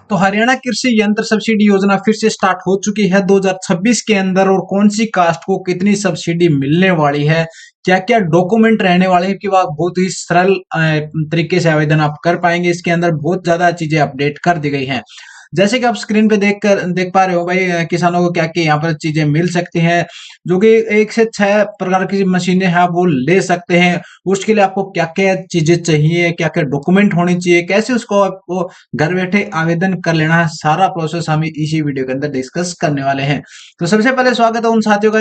तो हरियाणा कृषि यंत्र सब्सिडी योजना फिर से स्टार्ट हो चुकी है 2026 के अंदर। और कौन सी कास्ट को कितनी सब्सिडी मिलने वाली है, क्या क्या डॉक्यूमेंट रहने वाले हैं कि वह बहुत ही सरल तरीके से आवेदन आप कर पाएंगे। इसके अंदर बहुत ज्यादा चीजें अपडेट कर दी गई हैं। जैसे कि आप स्क्रीन पे देख पा रहे हो भाई, किसानों को क्या क्या यहाँ पर चीजें मिल सकती हैं, जो कि 1 से 6 प्रकार की मशीनें हैं वो ले सकते हैं। उसके लिए आपको क्या क्या चीजें चाहिए, क्या क्या डॉक्यूमेंट होने चाहिए, कैसे उसको आपको घर बैठे आवेदन कर लेना है, सारा प्रोसेस हम इसी वीडियो के अंदर डिस्कस करने वाले हैं। तो सबसे पहले स्वागत है उन साथियों का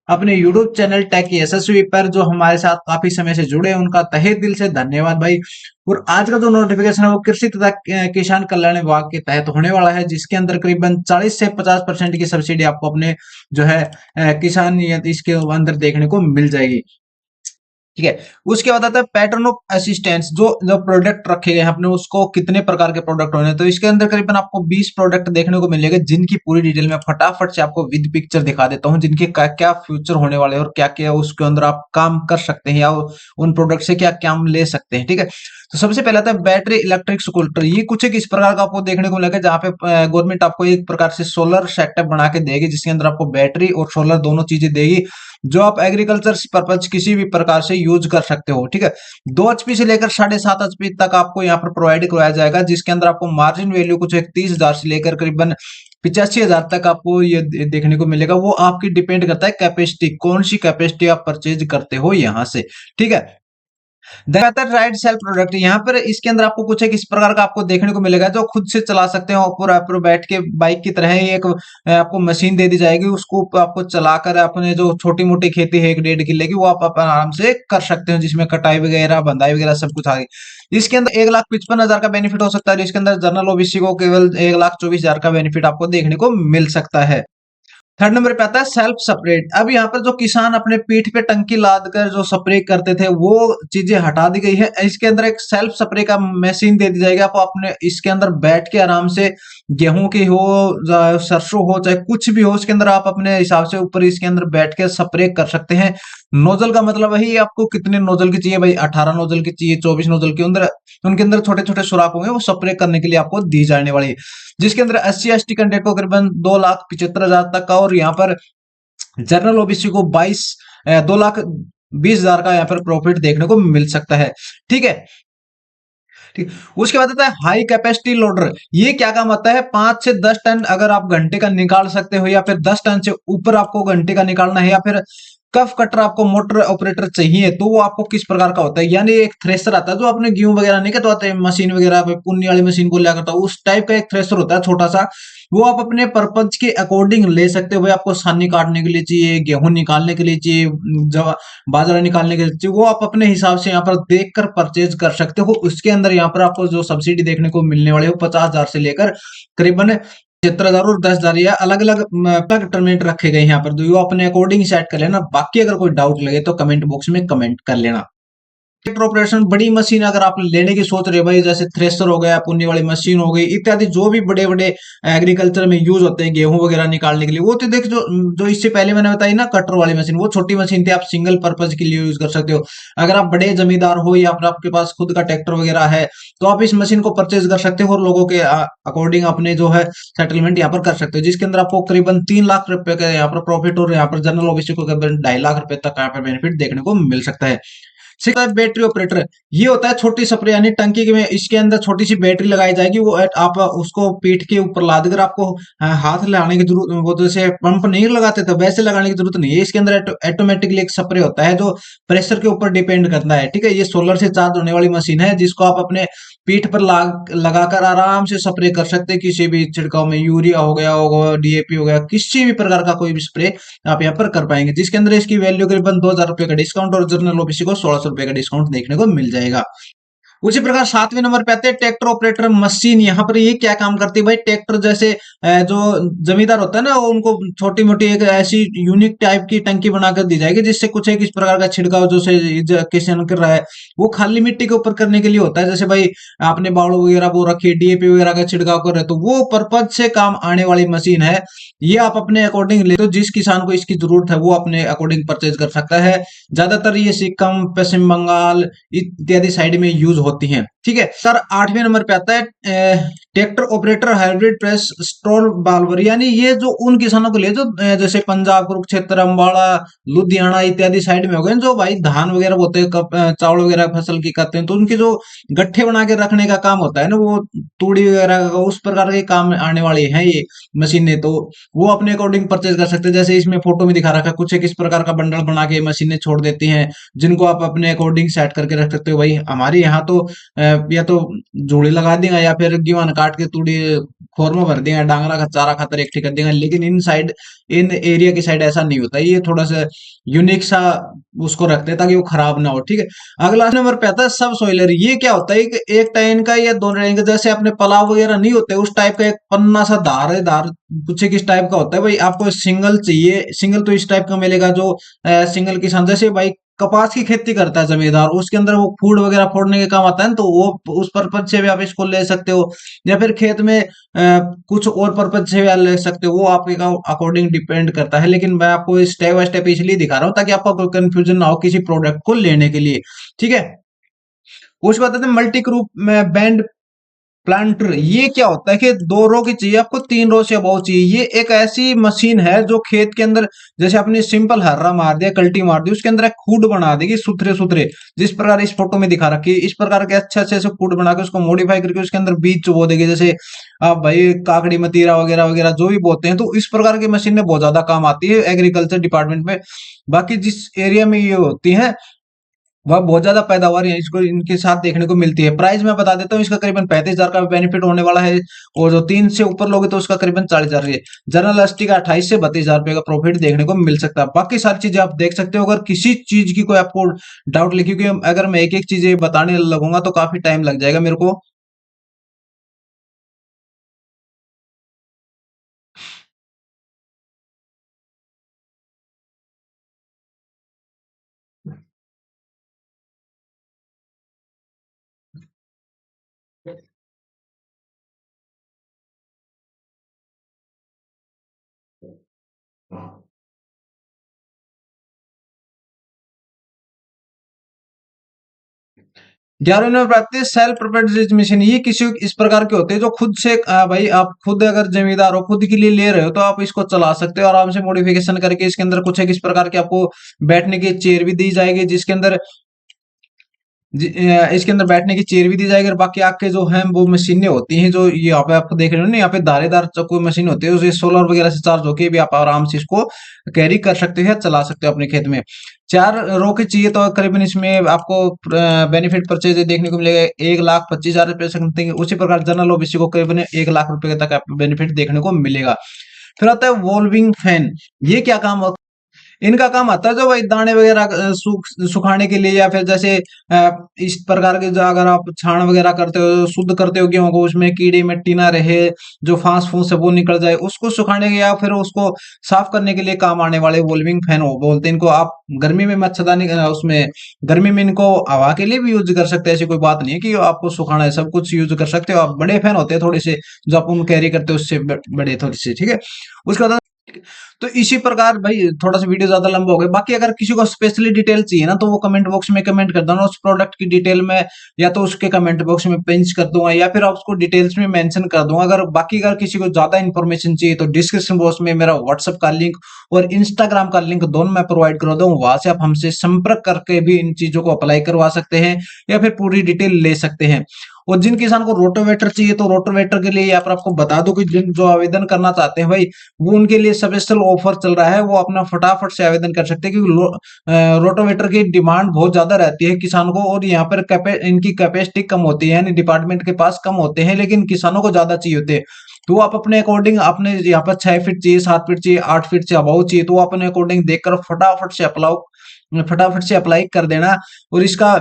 अपने YouTube चैनल टेक यशस्वी पर, जो हमारे साथ काफी समय से जुड़े हैं, उनका तहे दिल से धन्यवाद भाई। और आज का जो नोटिफिकेशन है वो कृषि तथा किसान कल्याण विभाग के तहत होने वाला है, जिसके अंदर करीबन 40 से 50% की सब्सिडी आपको अपने जो है किसान इसके अंदर देखने को मिल जाएगी। ठीक है, उसके बाद आता है पैटर्न ऑफ असिस्टेंस। जो प्रोडक्ट रखे गए हैं अपने, उसको कितने प्रकार के प्रोडक्ट होने हैं। तो इसके अंदर करीबन आपको 20 प्रोडक्ट देखने को मिलेगा, जिनकी पूरी डिटेल में फटाफट से आपको विद पिक्चर दिखा देता हूं, जिनके क्या क्या फ्यूचर होने वाले हैं और क्या क्या उसके अंदर आप काम कर सकते हैं या उन प्रोडक्ट से क्या क्या हम ले सकते हैं। ठीक है, तो सबसे पहले आता है बैटरी इलेक्ट्रिक स्कूटर। ये कुछ एक इस प्रकार का आपको देखने को मिलेगा, जहां पे गवर्नमेंट आपको एक प्रकार से सोलर सेटअप बना के देगी, जिसके अंदर आपको बैटरी और सोलर दोनों चीजें देगी, जो आप एग्रीकल्चर पर्पज किसी भी प्रकार से यूज कर सकते हो। ठीक है, 2 HP से लेकर 7.5 HP तक आपको यहाँ पर प्रोवाइड करवाया जाएगा, जिसके अंदर आपको मार्जिन वैल्यू कुछ 30,000 से लेकर करीबन 85,000 तक आपको ये देखने को मिलेगा। वो आपकी डिपेंड करता है कैपेसिटी, कौन सी कैपेसिटी आप परचेज करते हो यहाँ से। ठीक है, राइड सेल्फ प्रोडक्ट, यहाँ पर इसके अंदर आपको कुछ एक इस प्रकार का आपको देखने को मिलेगा, जो खुद से चला सकते हो। ऊपर बैठ के बाइक की तरह ही एक आपको मशीन दे दी जाएगी, उसको आपको चलाकर अपने जो छोटी मोटी खेती है 1-1.5 किले की, वो आप आराम से कर सकते हो, जिसमें कटाई वगैरह बंधाई वगैरह सब कुछ आ गई। इसके अंदर 1,55,000 का बेनिफिट हो सकता है। इसके अंदर जनरल ओबीसी को केवल 1,24,000 का बेनिफिट आपको देखने को मिल सकता है। थर्ड नंबर पे आता है सेल्फ स्प्रेड। अब यहाँ पर जो किसान अपने पीठ पे टंकी लाद कर जो स्प्रे करते थे, वो चीजें हटा दी गई है। इसके अंदर एक सेल्फ स्प्रे का मशीन दे दी जाएगी आपको। अपने इसके अंदर बैठ के आराम से गेहूं की हो, सरसों हो, चाहे कुछ भी हो, उसके अंदर आप अपने हिसाब से ऊपर इसके अंदर बैठ के स्प्रे कर सकते हैं। नोजल का मतलब वही, आपको कितने नोजल की चाहिए भाई, 18 नोजल की चाहिए, 24 नोजल के अंदर, उनके अंदर छोटे छोटे सुराख होंगे, वो स्प्रे करने के लिए आपको दी जाने वाली है। जिसके अंदर SC ST कैंडिडेट को करीबन 2,75,000 तक का, और यहाँ पर जनरल ओबीसी को 2,20,000 का यहाँ पर प्रॉफिट देखने को मिल सकता है। ठीक है, ठीक। उसके बाद आता है हाई कैपेसिटी लोडर। ये क्या काम आता है, 5 से 10 टन अगर आप घंटे का निकाल सकते हो, या फिर 10 टन से ऊपर आपको घंटे का निकालना है, या फिर कफ कटर आपको मोटर ऑपरेटर चाहिए, तो वो आपको किस प्रकार का होता है। यानी एक थ्रेसर आता है, जो अपने गेहूं वगैरह नहीं कटवाते मशीन वगैरह पे, पुन्नी वाली मशीन को लिया करता है, उस टाइप का एक थ्रेसर होता है छोटा सा। वो आप अपने पर्पज के अकॉर्डिंग ले सकते हो भाई। आपको सानी काटने के लिए चाहिए, गेहूं निकालने के लिए चाहिए, जब बाजरा निकालने के लिए चाहिए, वो आप अपने हिसाब से यहाँ पर देख कर परचेज कर सकते हो। उसके अंदर यहाँ पर आपको जो सब्सिडी देखने को मिलने वाली है, वो 50,000 से लेकर करीबन 75,000 और 10,000, या अलग अलग टर्मिनेट रखे गए यहाँ पर, तो वो अपने अकॉर्डिंग सेट कर लेना। बाकी अगर कोई डाउट लगे तो कमेंट बॉक्स में कमेंट कर लेना। ट्रैक्टर ऑपरेशन, बड़ी मशीन अगर आप लेने की सोच रहे हो भाई, जैसे थ्रेसर हो गया, पुन्नी वाली मशीन हो गई इत्यादि, जो भी बड़े बड़े एग्रीकल्चर में यूज होते हैं गेहूं वगैरह निकालने के लिए, वो तो देख, जो जो इससे पहले मैंने बताई ना कटर वाली मशीन, वो छोटी मशीन थी, आप सिंगल पर्पज के लिए यूज कर सकते हो। अगर आप बड़े जमींदार हो, या फिर आपके पास खुद का ट्रैक्टर वगैरह है, तो आप इस मशीन को परचेज कर सकते हो, और लोगों के अकॉर्डिंग अपने जो है सेटलमेंट यहाँ पर कर सकते हो। जिसके अंदर आपको करीबन 3 लाख रुपए का यहाँ पर प्रॉफिट, और यहाँ पर जनरल ओबीसी को करीबन 2.5 लाख रुपए तक यहाँ पर बेनिफिट देखने को मिल सकता है। बैटरी ऑपरेटर, ये होता है छोटी स्प्रे, यानी टंकी में इसके अंदर छोटी सी बैटरी लगाई जाएगी, वो आप उसको पीठ के ऊपर लाद कर, आपको हाथ लगाने की जरूरत, वो जैसे पंप नहीं लगाते तो वैसे लगाने की जरूरत नहीं है। इसके अंदर ऑटोमेटिकली एक स्प्रे होता है, जो प्रेशर के ऊपर डिपेंड करता है। ठीक है, ये सोलर से चार्ज होने वाली मशीन है, जिसको आप अपने पीठ पर लगाकर आराम से स्प्रे कर सकते हैं। किसी भी छिड़काव में, यूरिया हो गया, DAP हो गया, किसी भी प्रकार का कोई भी स्प्रे आप यहाँ पर कर पाएंगे। जिसके अंदर इसकी वैल्यू करीबन 2,000 रुपए का डिस्काउंट, और जनरल ओबीसी को 1,600 रुपए का डिस्काउंट देखने को मिल जाएगा। उसी प्रकार 7वें नंबर पे आते हैं ट्रैक्टर ऑपरेटर मशीन। यहाँ पर ये क्या काम करती है भाई, ट्रैक्टर जैसे जो जमींदार होता है ना, वो उनको छोटी मोटी एक ऐसी यूनिक टाइप की टंकी बनाकर दी जाएगी, जिससे कुछ एक इस प्रकार का छिड़काव जो से किसान कर रहा है, वो खाली मिट्टी के ऊपर करने के लिए होता है। जैसे भाई आपने बावड़ो वगैरह वो रखी, DAP वगैरह का छिड़काव कर रहे हैं, तो वो पर्पज से काम आने वाली मशीन है। ये आप अपने अकॉर्डिंग ले, तो जिस किसान को इसकी जरूरत है वो अपने अकॉर्डिंग परचेज कर सकता है। ज्यादातर ये सिक्किम, पश्चिम बंगाल इत्यादि साइड में यूज होती हैं। ठीक है सर। 8वें नंबर पे आता है tractor operator hybrid press stall बालवर, यानी ये जो उन किसानों के लिए जो जैसे पंजाब, कुरुक्षेत्र, अम्बाड़ा, लुधियाना इत्यादि साइड में हो गए जो भाई धान वगैरह बोते हैं, चावल वगैरह फसल की करते हैं, तो उनके जो गट्ठे बना के रखने का काम होता है ना, वो तूड़ी वगैरह का उस प्रकार के काम आने वाली है ये मशीनें। तो वो अपने अकॉर्डिंग परचेज कर सकते हैं। जैसे इसमें फोटो में दिखा रखा है, कुछ एक इस प्रकार का बंडल बना के मशीनें छोड़ देती हैं, जिनको आप अपने अकॉर्डिंग सेट करके रख सकते हो। भाई हमारे यहाँ तो या तो झोड़ी लगा देगा या फिर गेहूं काट के तूड़ी खोर में भर देगा, डांगरा का चारा खातर इकट्ठी कर देगा। लेकिन इन साइड, इन एरिया की साइड ऐसा नहीं होता, ये थोड़ा सा यूनिक सा उसको रखते हैं ताकि वो खराब ना हो। ठीक है, अगला नंबर पे आता है सब सोइलर। ये क्या होता है कि एक टाइन का या दो टाइन का, जैसे अपने पलाव वगैरह नहीं होते उस टाइप का एक पन्ना सा धार कुछ किस टाइप का होता है। भाई आपको सिंगल चाहिए, सिंगल तो इस टाइप का मिलेगा जो सिंगल किसान, जैसे भाई कपास की खेती करता है जमींदार, उसके अंदर वो फूड वगैरह फोड़ने के काम आता है ना, तो वो उस पर्पज से भी आप इसको ले सकते हो। या फिर खेत में कुछ और पर्पज से भी आप ले सकते हो, वो आपके अकॉर्डिंग डिपेंड करता है। लेकिन मैं आपको स्टेप बाय स्टेप इसलिए दिखा रहा हूँ ताकि आपको कोई कंफ्यूजन ना हो किसी प्रोडक्ट को लेने के लिए। ठीक है, उसके बाद आते हैं मल्टी ग्रुप में बैंड प्लांटर। ये क्या होता है कि 2 रो की चाहिए आपको, 3 रो से अबाउ चाहिए। ये एक ऐसी मशीन है जो खेत के अंदर, जैसे आपने सिंपल हर्रा मार दिया, कल्टी मार दी, उसके अंदर एक खूड बना देगी सुथरे सुथरे, जिस प्रकार इस फोटो में दिखा रखी है। इस प्रकार के अच्छे अच्छे से खूड बना के उसको मॉडिफाई करके उसके अंदर बीज चुबो देगी। जैसे आप भाई काकड़ी मतीरा वगैरह वगैरह जो भी बोते हैं, तो इस प्रकार की मशीनें बहुत ज्यादा काम आती है एग्रीकल्चर डिपार्टमेंट में। बाकी जिस एरिया में ये होती है वह बहुत ज्यादा पैदावार है इसको इनके साथ देखने को मिलती है। प्राइस मैं बता देता हूँ, इसका करीबन 35,000 का बेनिफिट होने वाला है, और जो 3 से ऊपर लोगे तो उसका करीबन 40,000 है। जनरल एसटी का 28 से 32,000 रुपए का प्रॉफिट देखने को मिल सकता है। बाकी सारी चीजें आप देख सकते हो। अगर किसी चीज की कोई आपको डाउट लिखी, क्योंकि अगर मैं एक एक चीजें बताने लगूंगा तो काफी टाइम लग जाएगा मेरे को। ग्यारहवीं नंबर पर आती है सेल्फ प्रोपेल्ड मशीन। ये किसी इस प्रकार के होते हैं जो खुद से भाई आप खुद अगर जमींदार हो, खुद के लिए ले रहे हो, तो आप इसको चला सकते हो आराम से मॉडिफिकेशन करके। इसके अंदर कुछ है किस प्रकार के आपको बैठने की चेयर भी दी जाएगी, जिसके अंदर इसके अंदर बैठने की चेयर भी दी जाएगी। और बाकी आपके जो है वो मशीनें होती हैं जो ये यहाँ पे आपको देख रहे हो ना, यहाँ पे धारेदार कोई मशीन होती है, उसे सोलर वगैरह से चार्ज होके भी आप आराम से इसको कैरी कर सकते हो या चला सकते हो अपने खेत में। 4 रो की चाहिए तो करीबन इसमें आपको बेनिफिट परचेज देखने को मिलेगा 1,25,000 रुपये समथिंग। उसी प्रकार जनरल ओबीसी को करीबन 1 लाख रुपए तक आपको बेनिफिट देखने को मिलेगा। फिर आता है वॉल्विंग फैन। ये क्या काम, इनका काम आता है जो भाई दाने वगैरह सुखाने के लिए, या फिर जैसे इस प्रकार के जो अगर आप छाण वगैरह करते हो, शुद्ध करते हो गेहूं को, उसमें कीड़ी मिट्टी ना रहे, जो फांस फूस है वो निकल जाए, उसको सुखाने के या फिर उसको साफ करने के लिए काम आने वाले वोल्विंग फैन हो बोलते हैं इनको। आप गर्मी में मच्छरदानी उसमें गर्मी में इनको हवा के लिए भी यूज कर सकते हैं। ऐसी कोई बात नहीं है कि आपको सुखाना है, सब कुछ यूज कर सकते हो आप। बड़े फैन होते हैं थोड़े से जो आप उन कैरी करते हो, उससे बड़े थोड़े से। ठीक है, उसके बाद तो इसी प्रकार भाई थोड़ा सा वीडियो ज्यादा लंबा हो गया। बाकी अगर किसी को स्पेशली डिटेल चाहिए ना, तो वो कमेंट बॉक्स में कमेंट कर देना उस प्रोडक्ट की डिटेल में, या तो उसके कमेंट बॉक्स में पिंच कर दूंगा, या फिर आप उसको डिटेल्स में मेंशन कर दूंगा। अगर किसी को ज्यादा इन्फॉर्मेशन चाहिए तो डिस्क्रिप्शन बॉक्स में मेरा व्हाट्सएप का लिंक और इंस्टाग्राम का लिंक दोनों मैं प्रोवाइड कर दूँ, वहां से आप हमसे संपर्क करके भी इन चीजों को अप्लाई करवा सकते हैं या फिर पूरी डिटेल ले सकते हैं। और जिन किसान को रोटोवेटर चाहिए तो रोटोवेटर के लिए यहाँ पर आपको बता दो कि जिन जो आवेदन करना चाहते हैं भाई, वो उनके लिए स्पेशल ऑफर चल रहा है, वो अपना फटाफट से आवेदन कर सकते हैं। क्योंकि रोटोवेटर की डिमांड बहुत ज्यादा रहती है किसान को, और यहाँ पर इनकी कैपेसिटी कम होती है, यानी डिपार्टमेंट के पास कम होते हैं, लेकिन किसानों को ज्यादा चाहिए होते हैं। तो आप अपने अकॉर्डिंग, आपने यहाँ पर 6 फीट चाहिए, 7 फीट चाहिए, 8 फीट से अबाउ चाहिए, तो अपने अकॉर्डिंग देखकर फटाफट से अप्लाई कर देना। और इसका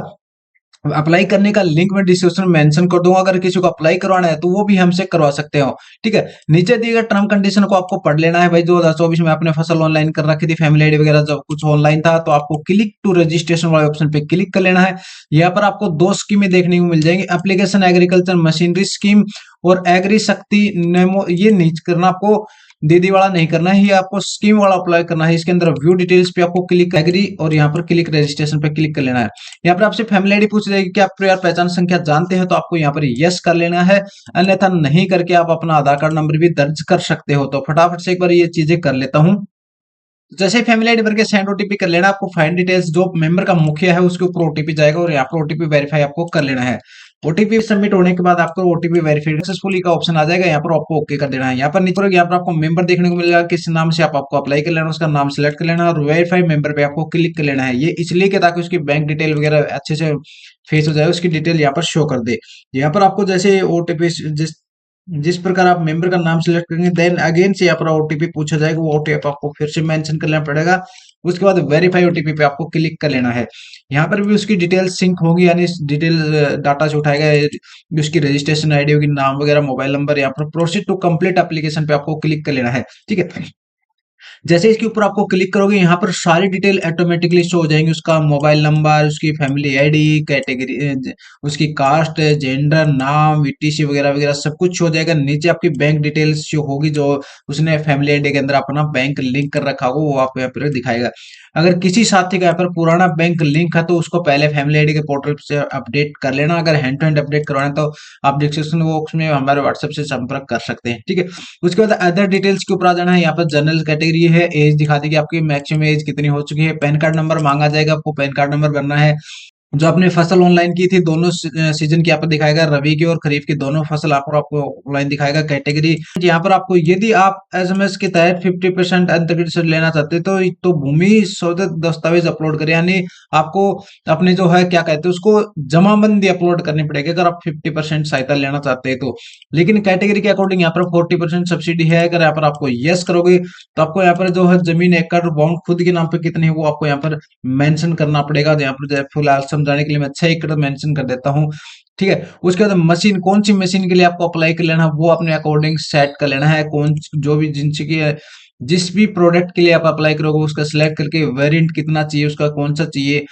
अप्लाई करने का लिंक मैं डिस्क्रिप्शन में मेंशन कर दूंगा। अगर किसी को अप्लाई करवाना है तो वो भी हमसे करवा सकते हो। ठीक है, नीचे दिए गए टर्म कंडीशन को आपको पढ़ लेना है भाई। 2024 में आपने फसल ऑनलाइन कर रखी थी, फैमिली आईडी वगैरह जब कुछ ऑनलाइन था, तो आपको क्लिक टू रजिस्ट्रेशन वाले ऑप्शन पे क्लिक कर लेना है। यहाँ पर आपको 2 स्कीमें देखने को मिल जाएंगी, एप्लीकेशन एग्रीकल्चर मशीनरी स्कीम और एग्री शक्ति नेमो ये नहीं करना आपको, दीदी वाला नहीं करना है, ये आपको स्कीम वाला अप्लाई करना है। इसके अंदर व्यू डिटेल्स पे आपको क्लिक एग्री और यहाँ पर क्लिक रजिस्ट्रेशन पे क्लिक कर लेना है। यहाँ पर आपसे फैमिली आईडी पूछ जाएगी कि आप यार पहचान संख्या जानते हैं, तो आपको यहाँ पर यस कर लेना है, अन्यथा नहीं करके आप अपना आधार कार्ड नंबर भी दर्ज कर सकते हो। तो फटाफट से एक बार ये चीजें कर लेता हूँ। जैसे फैमिली आईडी भर के सेंड ओटीपी कर लेना, आपको फाइंड डिटेल्स जो मेंबर का मुखिया है उसके ऊपर ओटीपी जाएगा और यहाँ पर ओटीपी वेरीफाई आपको कर लेना है। ओटीपी सबमिट होने के बाद आपको ओटीपी वेरीफाइड सक्सेसफुली का ऑप्शन आ जाएगा, यहाँ पर आपको ओके कर देना है। यहाँ पर नीचे यहाँ पर आपको मेंबर देखने को मिलेगा, किस नाम से आपको अप्लाई कर लेना, उसका नाम सिलेक्ट कर लेना और वेरीफाई मेंबर पे आपको क्लिक कर लेना है। ये इसलिए कि ताकि उसकी बैंक डिटेल वगैरह अच्छे से फेस हो जाए, उसकी डिटेल यहाँ पर शो कर दे। यहाँ पर आपको जैसे ओटीपी जिस जिस प्रकार आप मेंबर का नाम सिलेक्ट करेंगे, देन अगेन से यहाँ पर ओटीपी पूछा जाएगा, वो ओटीपी आपको फिर से मेंशन करना पड़ेगा। उसके बाद वेरीफाई ओटीपी पे आपको क्लिक कर लेना है। यहाँ पर भी उसकी डिटेल सिंक होगी, यानी डिटेल डाटा से उठाएगा, उसकी रजिस्ट्रेशन आईडी होगी, नाम वगैरह, मोबाइल नंबर। यहाँ पर प्रोसीड टू कंप्लीट एप्लीकेशन पे आपको क्लिक कर लेना है, ठीक है। जैसे इसके ऊपर आपको क्लिक करोगे, यहाँ पर सारी डिटेल ऑटोमेटिकली शो हो जाएंगी, उसका मोबाइल नंबर, उसकी फैमिली आईडी, कैटेगरी, उसकी कास्ट, जेंडर, नाम, ईटीसी वगैरह वगैरह सब कुछ हो जाएगा। नीचे आपकी बैंक डिटेल्स शो होगी, जो उसने फैमिली आईडी के अंदर अपना बैंक लिंक कर रखा होगा, वो आपको यहाँ पर दिखाएगा। अगर किसी साथी का यहाँ पर पुराना बैंक लिंक है तो उसको पहले फैमिली आईडी के पोर्टल से अपडेट कर लेना। अगर हैंड टू हैंड अपडेट करवाना है तो आप डिस्क्रिप्शन बॉक्स में हमारे व्हाट्सएप से संपर्क कर सकते हैं, ठीक है। उसके बाद अदर डिटेल्स के ऊपर आ जाना है। यहाँ पर जनरल कैटेगरी है, एज दिखा देगी आपकी मैक्सिमम एज कितनी हो चुकी है। पैन कार्ड नंबर मांगा जाएगा, आपको पैन कार्ड नंबर भरना है। जो आपने फसल ऑनलाइन की थी, दोनों सीजन की आपको दिखाएगा, रबी की और खरीफ की दोनों फसल आपको ऑनलाइन दिखाएगा। कैटेगरी यहाँ पर आपको, यदि आप एसएमएस के तहत 50% अंतर्गत लेना चाहते हो तो भूमि शोधित दस्तावेज अपलोड करें, यानी आपको अपने जो है क्या कहते हैं उसको जमाबंदी अपलोड करनी पड़ेगी अगर आप 50% सहायता लेना चाहते हैं तो। लेकिन कैटेगरी के अकॉर्डिंग यहाँ पर 40% सब्सिडी है। अगर यहाँ पर आपको यस करोगे तो आपको यहाँ पर जो है जमीन एकड़ बाउंड खुद के नाम पे कितनी है वो आपको यहाँ पर मेंशन करना पड़ेगा। यहाँ पर फिलहाल समझाने के लिए मैं 6 एकड़ मेंशन कर देता हूँ, ठीक है। उसके बाद मशीन, कौन सी मशीन के लिए आपको अप्लाई कर लेना है वो अपने अकॉर्डिंग सेट कर लेना है। कौन जो भी जिस भी प्रोडक्ट के लिए आप अप्लाई करोगे उसका सिलेक्ट करके वेरिएंट कितना चाहिए, उसका कौन सा चाहिए,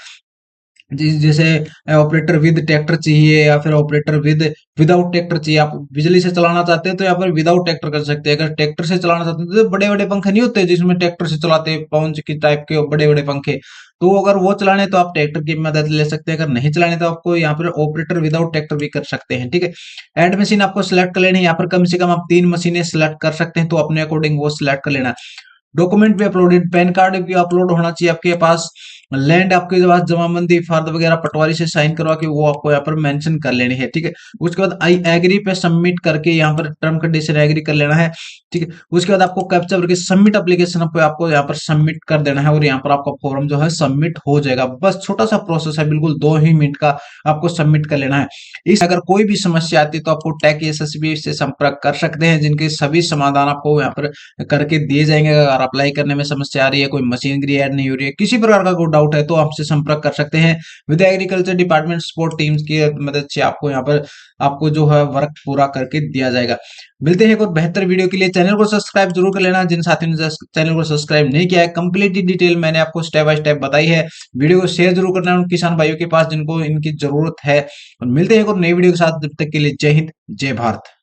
जैसे ऑपरेटर विद ट्रैक्टर चाहिए या फिर ऑपरेटर विदाउट ट्रैक्टर चाहिए। आप बिजली से चलाना चाहते हैं तो यहाँ पर विदाउट ट्रैक्टर कर सकते हैं। अगर ट्रैक्टर से चलाना चाहते हैं तो बड़े बड़े पंखे नहीं होते जिसमें ट्रैक्टर से चलाते हैं, पाउंच की टाइप के बड़े बड़े पंखे, तो अगर वो चलाने तो आप ट्रैक्टर की मदद ले सकते हैं। अगर नहीं चलाने तो आपको यहाँ पर ऑपरेटर विदाउट ट्रैक्टर भी कर सकते हैं, ठीक है। एड मशीन आपको सिलेक्ट कर लेना है। यहाँ पर कम से कम आप 3 मशीनें सिलेक्ट कर सकते हैं, तो अपने अकॉर्डिंग वो सिलेक्ट कर लेना। डॉक्यूमेंट भी अपलोडेड, पैन कार्ड भी अपलोड होना चाहिए आपके पास। लैंड आपके पास जमाबंदी फर्द वगैरह पटवारी से साइन करवा के वो आपको यहाँ पर मेंशन कर लेनी है, ठीक है। उसके बाद आई एग्री पे सबमिट करके यहाँ पर टर्म कंडीशन एग्री कर लेना है, ठीक है। उसके बाद आपको कैप्चा करके सबमिट एप्लीकेशन पे आपको यहाँ पर सबमिट कर देना है और यहाँ पर आपका फॉर्म जो है सबमिट हो जाएगा। बस छोटा सा प्रोसेस है, बिल्कुल 2 ही मिनट का आपको सबमिट कर लेना है। इस अगर कोई भी समस्या आती है तो आपको टेक एसएसबी से संपर्क कर सकते हैं, जिनके सभी समाधान आपको यहाँ पर करके दिए जाएंगे। अगर अप्लाई करने में समस्या आ रही है, कोई मशीनरी ऐड नहीं हो रही है, किसी प्रकार का कोई डाउट है तो आपसे संपर्क कर सकते हैं। With agriculture department support teams की मदद से आपको यहाँ पर आपको जो है वर्क पूरा करके दिया जाएगा। मिलते हैं एक और बेहतर वीडियो के लिए। चैनल को सब्सक्राइब जरूर कर लेना जिन साथियों ने चैनल को सब्सक्राइब नहीं किया है। कंप्लीट डिटेल मैंने आपको स्टेप बाय स्टेप बताई है। वीडियो को शेयर जरूर करना उन किसान भाइयों के पास जिनको इनकी जरूरत है। और मिलते हैं एक और नई वीडियो के साथ, जब तक के लिए जय हिंद, जय भारत।